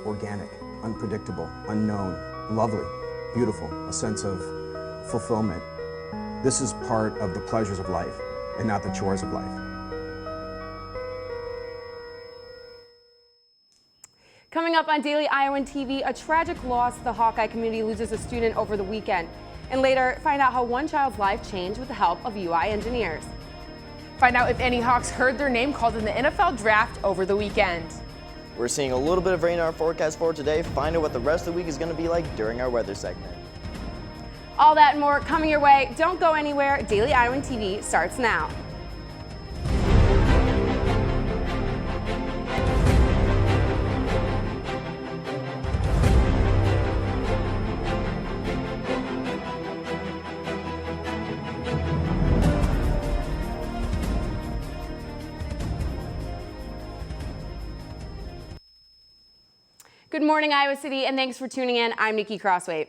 Organic, unpredictable, unknown, lovely, beautiful, a sense of fulfillment. This is part of the pleasures of life and not the chores of life. Coming up on Daily Iowan TV, a tragic loss. The Hawkeye community loses a student over the weekend. And later, find out how one child's life changed with the help of UI engineers. Find out if any Hawks heard their name called in the NFL draft over the weekend. We're seeing a little bit of rain in our forecast for today. Find out what the rest of the week is going to be like during our weather segment. All that and more coming your way. Don't go anywhere. Daily Iowan TV starts now. Good morning, Iowa City, and thanks for tuning in. I'm Nikki Crossway.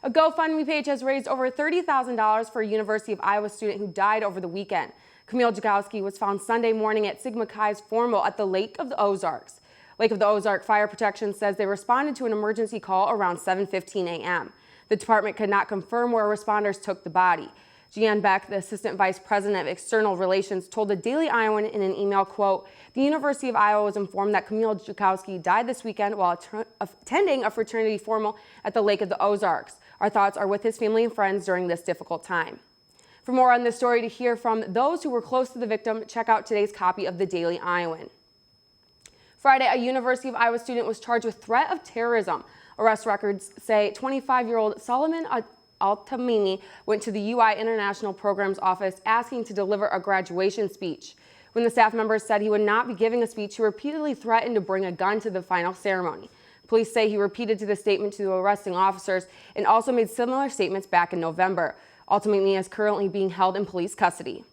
A GoFundMe page has raised over $30,000 for a University of Iowa student who died over the weekend. Camille Jakowski was found Sunday morning at Sigma Chi's Formal at the Lake of the Ozarks. Lake of the Ozark Fire Protection says they responded to an emergency call around 7:15 a.m. The department could not confirm where responders took the body. Jeanne Beck, the Assistant Vice President of External Relations, told the Daily Iowan in an email, quote, "The University of Iowa was informed that Camille Jakowski died this weekend while attending a fraternity formal at the Lake of the Ozarks. Our thoughts are with his family and friends during this difficult time." For more on this story, to hear from those who were close to the victim, check out today's copy of the Daily Iowan. Friday, a University of Iowa student was charged with threat of terrorism. Arrest records say 25-year-old Solomon Altamini went to the UI International Programs office asking to deliver a graduation speech. When the staff members said he would not be giving a speech, he repeatedly threatened to bring a gun to the final ceremony. Police say he repeated to the statement to the arresting officers and also made similar statements back in November. Altamini is currently being held in police custody.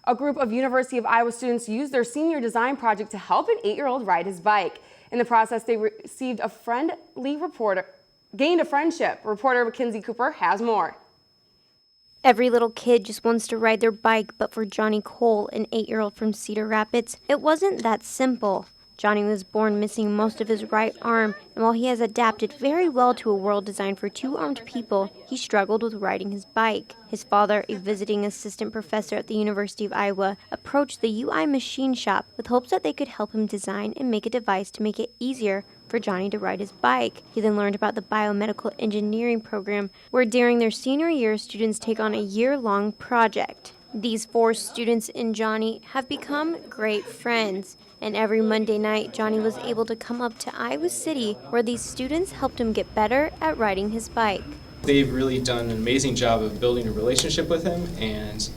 A group of University of Iowa students used their senior design project to help an 8-year-old ride his bike. In the process, they gained a friendship. Reporter Mackenzie Cooper has more. Every little kid just wants to ride their bike, but for Johnny Cole, an 8-year-old from Cedar Rapids, it wasn't that simple. Johnny was born missing most of his right arm, and while he has adapted very well to a world designed for two armed people, he struggled with riding his bike. His father, a visiting assistant professor at the University of Iowa, approached the UI machine shop with hopes that they could help him design and make a device to make it easier for Johnny to ride his bike. He then learned about the biomedical engineering program, where during their senior year, students take on a year-long project. These 4 students and Johnny have become great friends, and every Monday night, Johnny was able to come up to Iowa City, where these students helped him get better at riding his bike. They've really done an amazing job of building a relationship with him and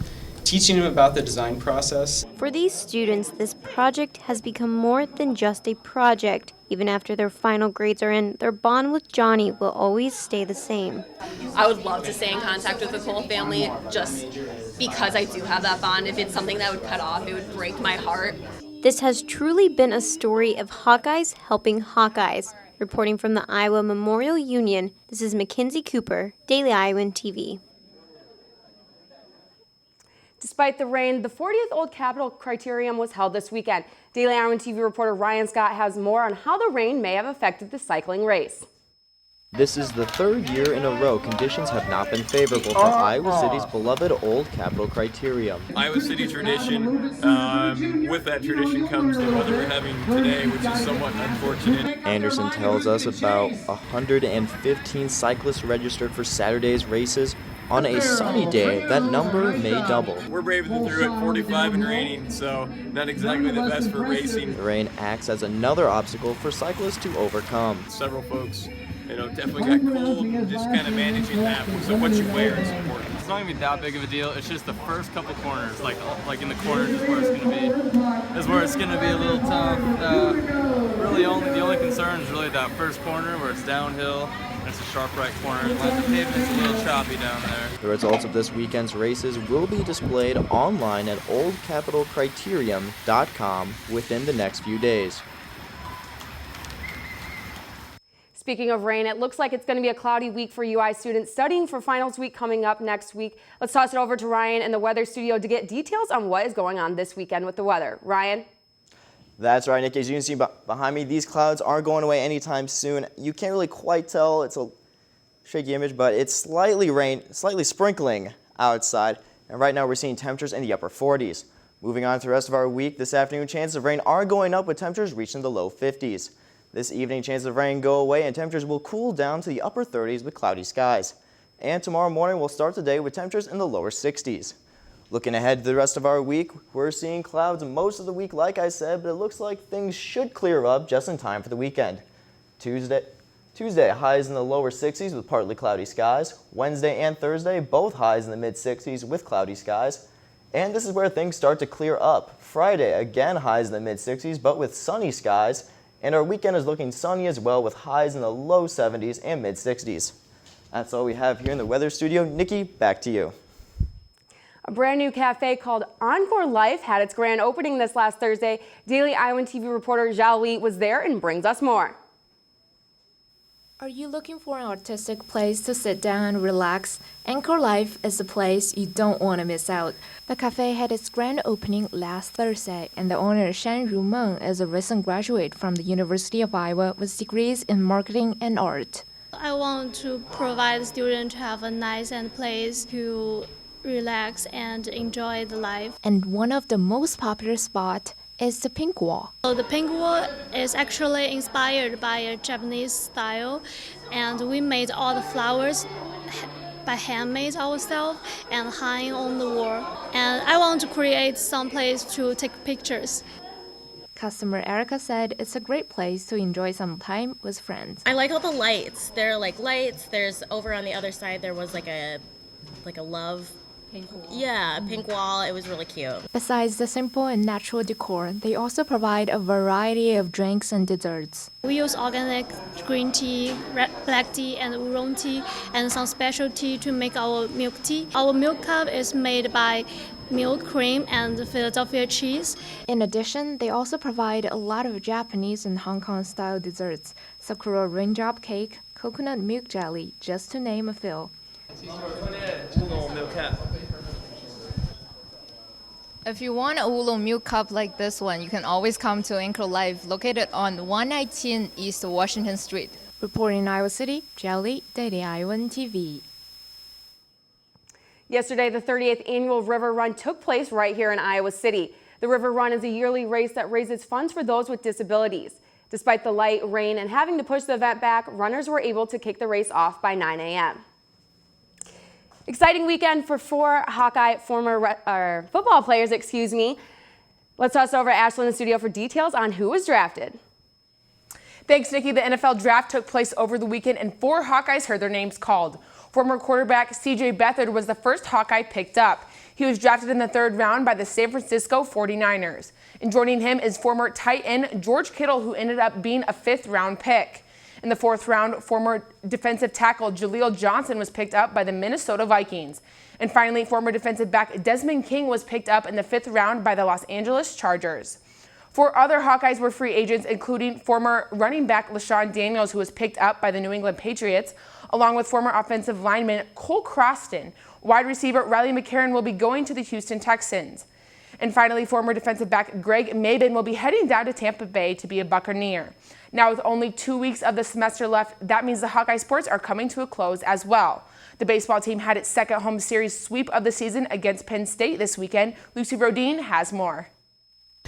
teaching him about the design process. For these students, this project has become more than just a project. Even after their final grades are in, their bond with Johnny will always stay the same. I would love to stay in contact with the Cole family just because I do have that bond. If it's something that would cut off, it would break my heart. This has truly been a story of Hawkeyes helping Hawkeyes. Reporting from the Iowa Memorial Union, this is Mackenzie Cooper, Daily Iowan TV. Despite the rain, the 40th Old Capitol Criterium was held this weekend. Daily Iowan TV reporter Ryan Scott has more on how the rain may have affected the cycling race. This is the 3rd year in a row conditions have not been favorable for Iowa City's beloved Old Capitol Criterium. Iowa City tradition, with that tradition comes the weather we're having today, which is somewhat unfortunate. Anderson tells us about 115 cyclists registered for Saturday's races. On a sunny day, that number may double. We're braving through at 45 and raining, so not exactly the best for racing. The rain acts as another obstacle for cyclists to overcome. Several folks, definitely got cold, just kind of managing that. So what you wear is important. It's not gonna be that big of a deal. It's just the first couple corners, like in the corners is where it's gonna be. Is where it's gonna be a little tough. Really, the only concern is really that first corner where it's downhill. It's a sharp right corner. The pavement's a little choppy down there. The results of this weekend's races will be displayed online at oldcapitolcriterium.com within the next few days. Speaking of rain, it looks like it's going to be a cloudy week for UI students studying for finals week coming up next week. Let's toss it over to Ryan in the weather studio to get details on what is going on this weekend with the weather. Ryan? That's right, Nick. As you can see behind me, these clouds aren't going away anytime soon. You can't really quite tell. It's a shaky image, but it's slightly sprinkling outside. And right now we're seeing temperatures in the upper 40s. Moving on to the rest of our week, this afternoon chances of rain are going up with temperatures reaching the low 50s. This evening, chances of rain go away and temperatures will cool down to the upper 30s with cloudy skies. And tomorrow morning we'll start the day with temperatures in the lower 60s. Looking ahead to the rest of our week, we're seeing clouds most of the week, like I said, but it looks like things should clear up just in time for the weekend. Tuesday, highs in the lower 60s with partly cloudy skies. Wednesday and Thursday, both highs in the mid-60s with cloudy skies. And this is where things start to clear up. Friday, again highs in the mid-60s, but with sunny skies. And our weekend is looking sunny as well with highs in the low 70s and mid-60s. That's all we have here in the weather studio. Nikki, back to you. A brand new cafe called Encore Life had its grand opening this last Thursday. Daily Iowan TV reporter Zhao Li was there and brings us more. Are you looking for an artistic place to sit down and relax? Encore Life is a place you don't want to miss out. The cafe had its grand opening last Thursday, and the owner Shan Rumeng is a recent graduate from the University of Iowa with degrees in marketing and art. I want to provide students to have a nice and place to relax and enjoy the life. And one of the most popular spots is the pink wall. So the pink wall is actually inspired by a Japanese style, and we made all the flowers by handmade ourselves and hang on the wall. And I want to create some place to take pictures. Customer Erica said it's a great place to enjoy some time with friends. I like all the lights. There are like lights. There's over on the other side there was like a love. Pink wall. Yeah, a pink wall. It was really cute. Besides the simple and natural decor, they also provide a variety of drinks and desserts. We use organic green tea, black tea, and oolong tea, and some special tea to make our milk tea. Our milk cup is made by milk cream and Philadelphia cheese. In addition, they also provide a lot of Japanese and Hong Kong style desserts, sakura raindrop cake, coconut milk jelly, just to name a few. If you want a oolong milk cup like this one, you can always come to Encore Life, located on 119 East Washington Street. Reporting in Iowa City, Jelly, Daily Iowan TV. Yesterday, the 38th annual River Run took place right here in Iowa City. The River Run is a yearly race that raises funds for those with disabilities. Despite the light rain and having to push the event back, runners were able to kick the race off by 9 a.m. Exciting weekend for four Hawkeye football players, Let's toss over to Ashley in the studio for details on who was drafted. Thanks, Nikki. The NFL draft took place over the weekend, and four Hawkeyes heard their names called. Former quarterback C.J. Beathard was the first Hawkeye picked up. He was drafted in the 3rd round by the San Francisco 49ers. And joining him is former tight end George Kittle, who ended up being a 5th-round pick. In the 4th round, former defensive tackle Jaleel Johnson was picked up by the Minnesota Vikings. And finally, former defensive back Desmond King was picked up in the 5th round by the Los Angeles Chargers. 4 other Hawkeyes were free agents, including former running back LaShawn Daniels, who was picked up by the New England Patriots, along with former offensive lineman Cole Croston. Wide receiver Riley McCarron will be going to the Houston Texans. And finally, former defensive back Greg Maben will be heading down to Tampa Bay to be a Buccaneer. Now, with only 2 weeks of the semester left, that means the Hawkeye sports are coming to a close as well. The baseball team had its second home series sweep of the season against Penn State this weekend. Lucy Rodine has more.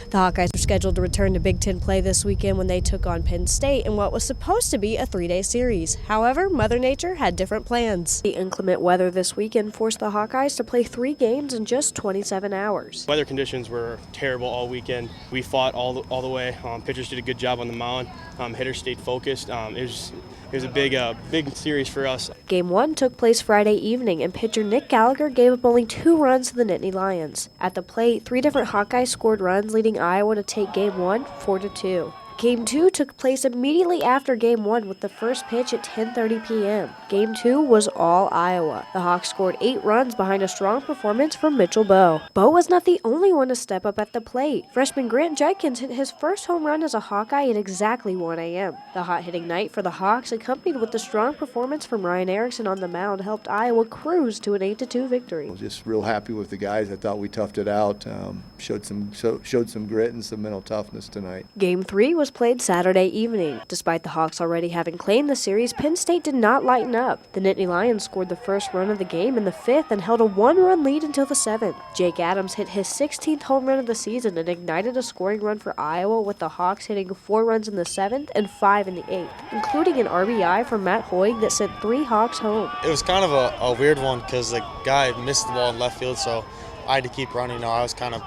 The Hawkeyes were scheduled to return to Big Ten play this weekend when they took on Penn State in what was supposed to be a 3-day series. However, Mother Nature had different plans. The inclement weather this weekend forced the Hawkeyes to play 3 games in just 27 hours. Weather conditions were terrible all weekend. We fought all the way. Pitchers did a good job on the mound. Hitters stayed focused. It was a big series for us. Game 1 took place Friday evening, and pitcher Nick Gallagher gave up only 2 runs to the Nittany Lions. At the plate, 3 different Hawkeyes scored runs, leading Iowa to take Game 1 4-2. Game 2 took place immediately after Game 1 with the first pitch at 10:30 p.m. Game 2 was all Iowa. The Hawks scored 8 runs behind a strong performance from Mitchell Bowe. Bowe was not the only one to step up at the plate. Freshman Grant Judkins hit his first home run as a Hawkeye at exactly 1 a.m. The hot-hitting night for the Hawks, accompanied with the strong performance from Ryan Erickson on the mound, helped Iowa cruise to an 8-2 victory. Just real happy with the guys. I thought we toughed it out, showed some grit and some mental toughness tonight. Game 3 was played Saturday evening. Despite the Hawks already having claimed the series, Penn State did not lighten up. The Nittany Lions scored the first run of the game in the 5th and held a 1-run lead until the 7th. Jake Adams hit his 16th home run of the season and ignited a scoring run for Iowa, with the Hawks hitting 4 runs in the 7th and 5 in the 8th, including an RBI from Matt Hoig that sent 3 Hawks home. It was kind of a weird one because the guy missed the ball in left field, so I had to keep running. I was kind of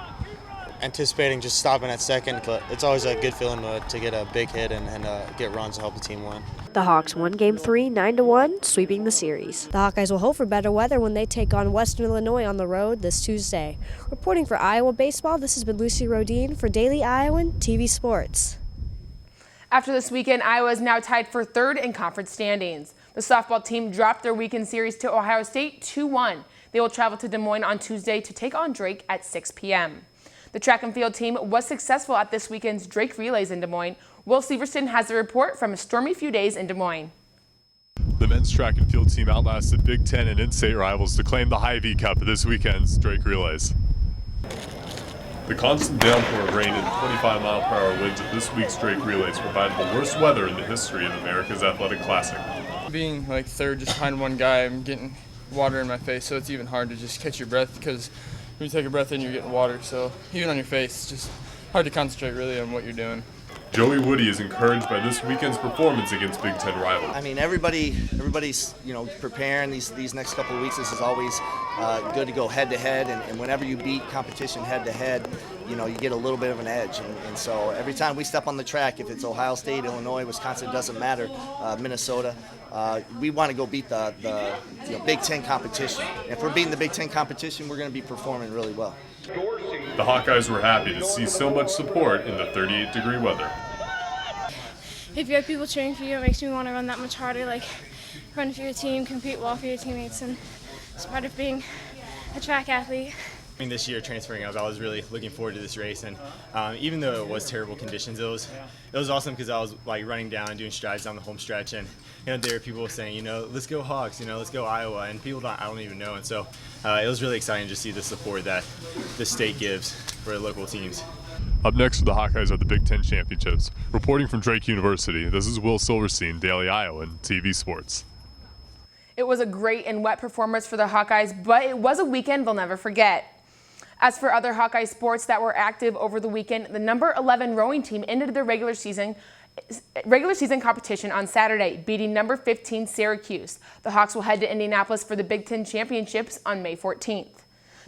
anticipating just stopping at second, but it's always a good feeling to get a big hit and get runs to help the team win. The Hawks won Game 3 9-1, sweeping the series. The Hawkeyes will hope for better weather when they take on Western Illinois on the road this Tuesday. Reporting for Iowa Baseball, this has been Lucy Rodine for Daily Iowan TV Sports. After this weekend, Iowa is now tied for 3rd in conference standings. The softball team dropped their weekend series to Ohio State 2-1. They will travel to Des Moines on Tuesday to take on Drake at 6 p.m. The track and field team was successful at this weekend's Drake Relays in Des Moines. Will Severson has the report from a stormy few days in Des Moines. The men's track and field team outlasted Big Ten and in-state rivals to claim the Hy-Vee Cup at this weekend's Drake Relays. The constant downpour of rain and 25-mile-per-hour winds at this week's Drake Relays provided the worst weather in the history of America's Athletic Classic. Being like third just behind one guy, I'm getting water in my face, so it's even hard to just catch your breath, because when you take a breath in, you're getting water, so even on your face, it's just hard to concentrate really on what you're doing. Joey Woody is encouraged by this weekend's performance against Big Ten rivals. I mean, everybody's preparing these next couple of weeks. This is always good to go head to head, and whenever you beat competition head to head, you get a little bit of an edge. And so every time we step on the track, if it's Ohio State, Illinois, Wisconsin, it doesn't matter, Minnesota, we want to go beat the Big Ten competition. And if we're beating the Big Ten competition, we're going to be performing really well. The Hawkeyes were happy to see so much support in the 38-degree weather. If you have people cheering for you, it makes me want to run that much harder, like run for your team, compete well for your teammates, and it's part of being a track athlete. I mean, this year transferring up, I was really looking forward to this race, and even though it was terrible conditions, it was awesome because I was like running down and doing strides down the home stretch, and there were people saying, let's go Hawks, let's go Iowa, and people I don't even know, and so it was really exciting to see the support that the state gives for local teams. Up next for the Hawkeyes are the Big Ten Championships. Reporting from Drake University, this is Will Silverstein, Daily Iowan TV Sports. It was a great and wet performance for the Hawkeyes, but it was a weekend they'll never forget. As for other Hawkeye sports that were active over the weekend, the number 11 rowing team ended their regular season competition on Saturday, beating number 15 Syracuse. The Hawks will head to Indianapolis for the Big Ten Championships on May 14th.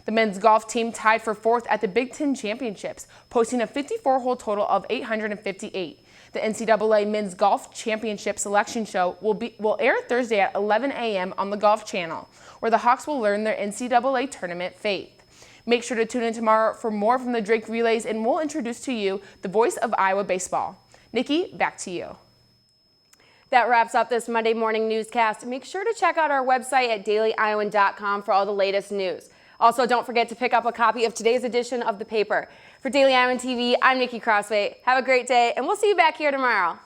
The men's golf team tied for 4th at the Big Ten Championships, posting a 54-hole total of 858. The NCAA Men's Golf Championship Selection Show will air Thursday at 11 a.m. on the Golf Channel, where the Hawks will learn their NCAA tournament fate. Make sure to tune in tomorrow for more from the Drake Relays, and we'll introduce to you the voice of Iowa baseball. Nikki, back to you. That wraps up this Monday morning newscast. Make sure to check out our website at dailyiowan.com for all the latest news. Also, don't forget to pick up a copy of today's edition of the paper. For Daily Iowan TV, I'm Nikki Crossway. Have a great day, and we'll see you back here tomorrow.